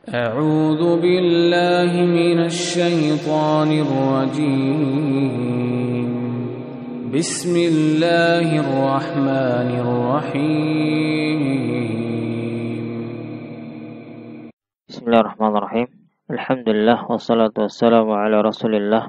أعوذ بالله من الشيطان الرجيم بسم الله الرحمن الرحيم Bismillahirrahmanirrahim. Alhamdulillah wassalatu wassalamu ala Rasulillah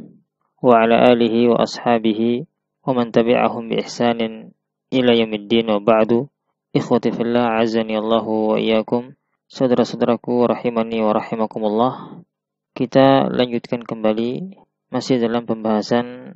wa ala alihi wa ashabihi wa man tabi'ahum bi ihsanin ila yaumiddin wa ba'du. Ikhwati fillah, azani Allahu wa iyyakum. Saudara-saudaraku rahimani wa rahimakumullah. Kita lanjutkan kembali masih dalam pembahasan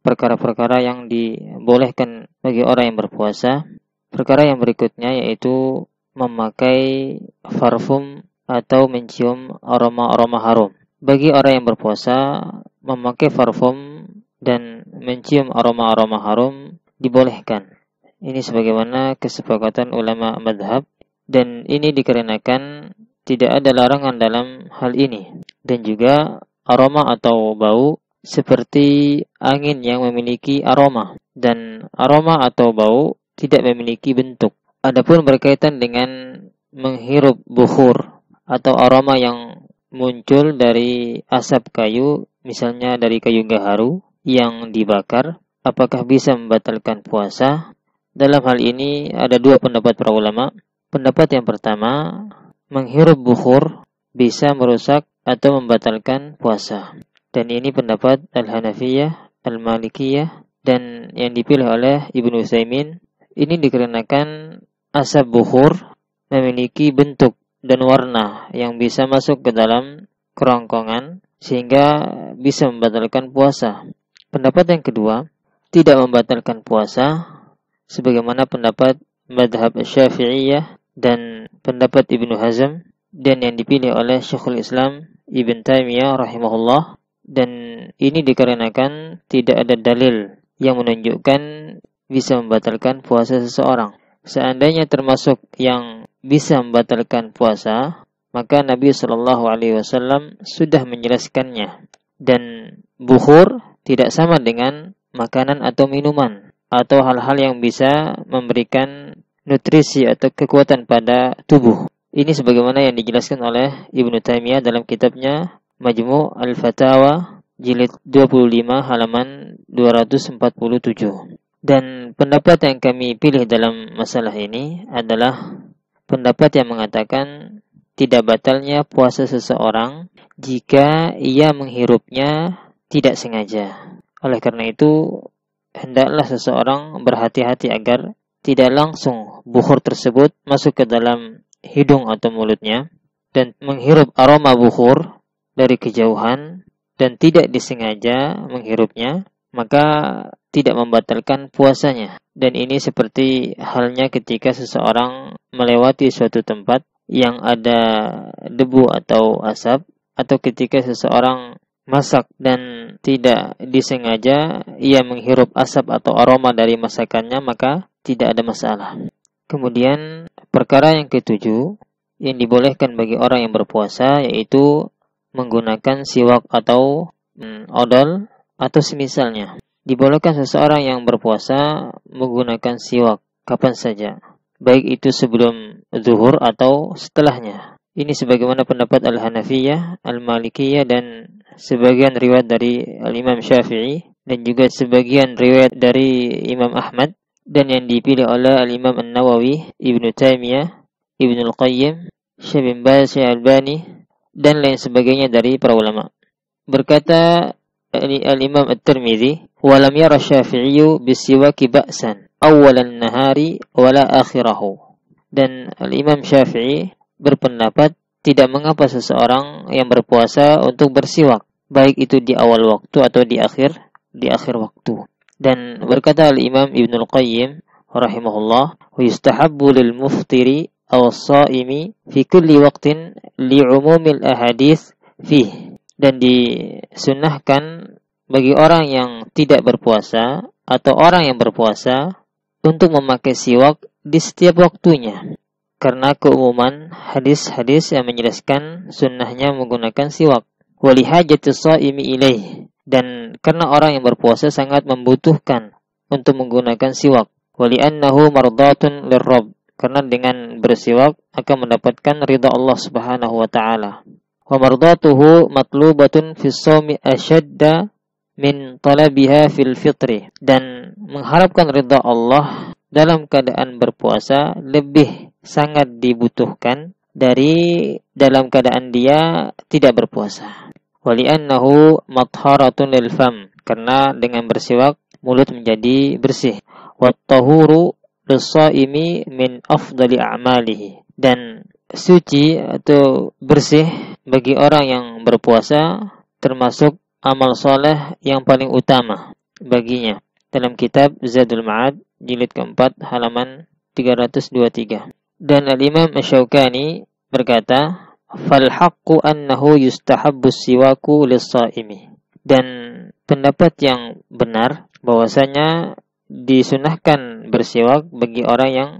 perkara-perkara yang dibolehkan bagi orang yang berpuasa. Perkara yang berikutnya yaitu memakai parfum atau mencium aroma-aroma harum. Bagi orang yang berpuasa, memakai parfum dan mencium aroma-aroma harum dibolehkan. Ini sebagaimana kesepakatan ulama madhab, dan ini dikarenakan tidak ada larangan dalam hal ini. Dan juga aroma atau bau seperti angin yang memiliki aroma, dan aroma atau bau tidak memiliki bentuk. Adapun berkaitan dengan menghirup bukhur atau aroma yang muncul dari asap kayu, misalnya dari kayu gaharu yang dibakar, apakah bisa membatalkan puasa? Dalam hal ini ada dua pendapat para ulama. Pendapat yang pertama, menghirup bukhur bisa merusak atau membatalkan puasa. Dan ini pendapat Al-Hanafiyah, Al-Malikiyah, dan yang dipilih oleh Ibnu Utsaimin. Ini dikarenakan asap bukhur memiliki bentuk dan warna yang bisa masuk ke dalam kerongkongan sehingga bisa membatalkan puasa. Pendapat yang kedua, tidak membatalkan puasa sebagaimana pendapat madhab Syafi'iyah dan pendapat Ibnu Hazm, dan yang dipilih oleh Syekhul Islam Ibn Taimiyah rahimahullah. Dan ini dikarenakan tidak ada dalil yang menunjukkan bisa membatalkan puasa seseorang. Seandainya termasuk yang bisa membatalkan puasa, maka Nabi SAW sudah menjelaskannya. Dan bukhur tidak sama dengan makanan atau minuman atau hal-hal yang bisa memberikan nutrisi atau kekuatan pada tubuh. Ini sebagaimana yang dijelaskan oleh Ibnu Taimiyah dalam kitabnya Majmu' al-Fatawa jilid 25 halaman 247. Dan pendapat yang kami pilih dalam masalah ini adalah pendapat yang mengatakan tidak batalnya puasa seseorang jika ia menghirupnya tidak sengaja. Oleh karena itu, hendaklah seseorang berhati-hati agar tidak langsung bukhur tersebut masuk ke dalam hidung atau mulutnya, dan menghirup aroma bukhur dari kejauhan dan tidak disengaja menghirupnya, maka tidak membatalkan puasanya. Dan ini seperti halnya ketika seseorang melewati suatu tempat yang ada debu atau asap, atau ketika seseorang masak dan tidak disengaja ia menghirup asap atau aroma dari masakannya, maka tidak ada masalah. Kemudian perkara yang ketujuh yang dibolehkan bagi orang yang berpuasa yaitu menggunakan siwak atau odol atau semisalnya. Dibolehkan seseorang yang berpuasa menggunakan siwak kapan saja, baik itu sebelum zuhur atau setelahnya. Ini sebagaimana pendapat Al-Hanafiyah, Al-Malikiyah, dan sebagian riwayat dari Al-Imam Syafi'i, dan juga sebagian riwayat dari Imam Ahmad, dan yang dipilih oleh Al-Imam An-Nawawi, Ibnu Taimiyah, Ibnu Al-Qayyim, Syekh bin Baz, Syekh Albani, dan lain sebagainya dari para ulama. Berkata Al-Imam At-Tirmidzi, "Walam yara Syafi'i bisiwaki ba'san awwalan nahari wala akhirahu." Dan Al-Imam Syafi'i berpendapat tidak mengapa seseorang yang berpuasa untuk bersiwak, baik itu di awal waktu atau di akhir waktu. Dan berkata Al-Imam Ibnu Al-Qayyim rahimahullah, "Wa yustahabbu lil muftiri aw as-shaimi fi kulli waqtin li'umumil ahadits fihi." Dan disunnahkan bagi orang yang tidak berpuasa atau orang yang berpuasa untuk memakai siwak di setiap waktunya, karena keumuman hadis-hadis yang menjelaskan sunnahnya menggunakan siwak. Walihajatis shaimi ilaih, dan karena orang yang berpuasa sangat membutuhkan untuk menggunakan siwak. Wali'annahu mardatun lirrabb, karena dengan bersiwak akan mendapatkan ridha Allah Subhanahu wa taala. Wa mardatuhu matlubatun fis shaumi ashadda min talabiha fil fitri, dan mengharapkan ridha Allah dalam keadaan berpuasa lebih sangat dibutuhkan dari dalam keadaan dia tidak berpuasa. Wali'annahu matharatun lil fam, karena dengan bersiwak mulut menjadi bersih. Wat tahuru lis-shaimi min afdali a'malihi, dan suci atau bersih bagi orang yang berpuasa termasuk amal soleh yang paling utama baginya. Dalam kitab Zadul Ma'ad jilid keempat halaman 323. Dan Al-Imam Asy-Syaukani berkata, fal haqqu annahu yustahabbu siwaku lis-shaimi, dan pendapat yang benar bahwasanya disunahkan bersiwak bagi orang yang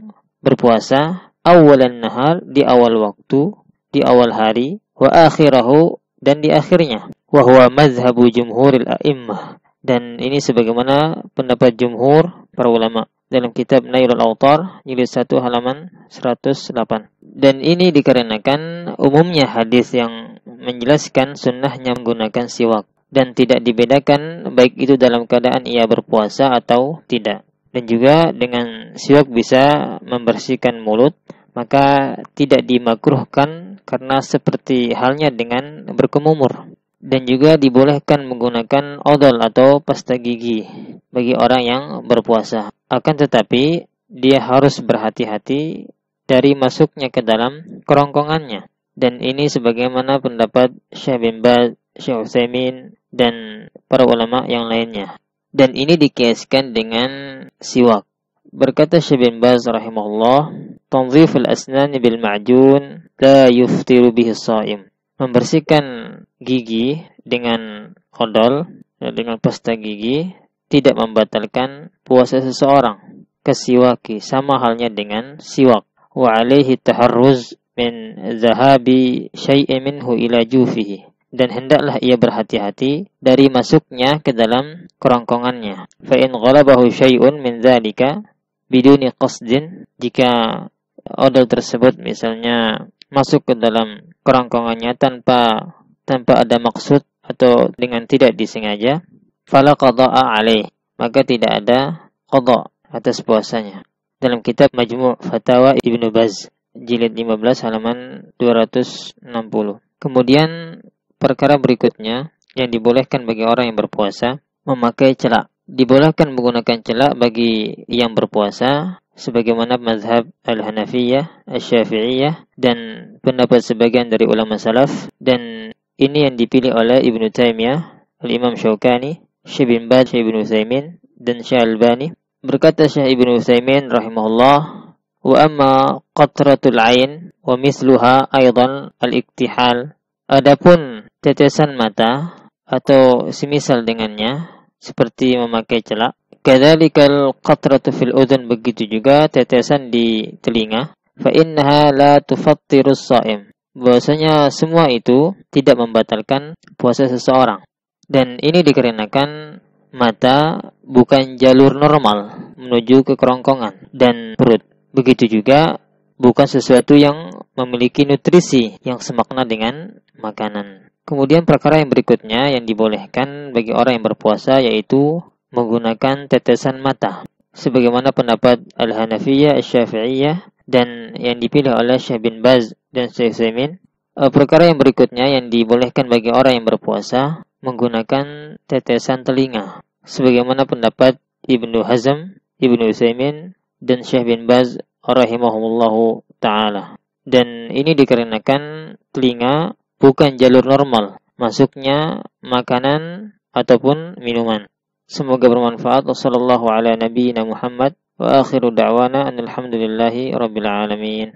berpuasa awalan nahar, di awal waktu, di awal hari, wa akhirahu, dan di akhirnya. Wa huwa mazhabu jumhuril a'immah, dan ini sebagaimana pendapat jumhur para ulama dalam kitab Nailul Awtar jilid 1 halaman 108. Dan ini dikarenakan umumnya hadis yang menjelaskan sunnahnya menggunakan siwak dan tidak dibedakan baik itu dalam keadaan ia berpuasa atau tidak. Dan juga dengan siwak bisa membersihkan mulut, maka tidak dimakruhkan karena seperti halnya dengan berkumur. Dan juga dibolehkan menggunakan odol atau pasta gigi bagi orang yang berpuasa. Akan tetapi dia harus berhati-hati dari masuknya ke dalam kerongkongannya. Dan ini sebagaimana pendapat Syekh bin Baz, Syekh Utsaimin, dan para ulama yang lainnya. Dan ini dikiaskan dengan siwak. Berkata Syekh bin Baz rahimahullah, tanziful asnan bil ma'jun la yuftiru bihi shaim. Membersihkan gigi dengan odol, dengan pasta gigi, tidak membatalkan puasa seseorang. Kasiwaki, sama halnya dengan siwak. Wa alaihi taharruz min zahabi syai'in minhu ila jufihi, dan hendaklah ia berhati-hati dari masuknya ke dalam kerongkongannya. Fa in ghalabahu syai'un min dzalika biduni qasdin, jika odol tersebut misalnya masuk ke dalam kerongkongannya tanpa ada maksud atau dengan tidak disengaja, fala qada'a alaih, maka tidak ada qada atas puasanya. Dalam kitab Majmu' Fatawa Ibnu Baz jilid 15 halaman 260. Kemudian perkara berikutnya yang dibolehkan bagi orang yang berpuasa, memakai celak. Dibolehkan menggunakan celak bagi yang berpuasa sebagaimana mazhab Al-Hanafiyah, Asy-Syafi'iyah, dan pendapat sebagian dari ulama salaf, dan ini yang dipilih oleh Ibnu Taimiyah, Al-Imam Syaukani, Syekh bin Baz, Syekh Ibnu Utsaimin, dan Syekh Albani. Berkata Syekh Ibnu Utsaimin rahimahullah, wa amma qatratul ain wa misluha aidan al-iktihal. Adapun tetesan mata atau semisal dengannya seperti memakai celak, kadzalikal qatratu fil udhun, begitu juga tetesan di telinga, fa innaha la tufattirus shaim, bahwasanya semua itu tidak membatalkan puasa seseorang. Dan ini dikarenakan mata bukan jalur normal menuju ke kerongkongan dan perut. Begitu juga bukan sesuatu yang memiliki nutrisi yang semakna dengan makanan. Kemudian perkara yang berikutnya yang dibolehkan bagi orang yang berpuasa yaitu menggunakan tetesan mata, sebagaimana pendapat Al-Hanafiyah, Asy-Syafi'iyah, dan yang dipilih oleh Syekh bin Baz dan Syekh Utsaimin. Perkara yang berikutnya yang dibolehkan bagi orang yang berpuasa menggunakan tetesan telinga, sebagaimana pendapat Ibnu Hazm, Ibnu Utsaimin, dan Syekh bin Baz rahimahumullahu ta'ala. Dan ini dikarenakan telinga bukan jalur normal masuknya makanan ataupun minuman. Semoga bermanfaat. Wassallallahu ala nabiyyina Muhammad wa akhiru da'wana alhamdulillahi rabbil alamin.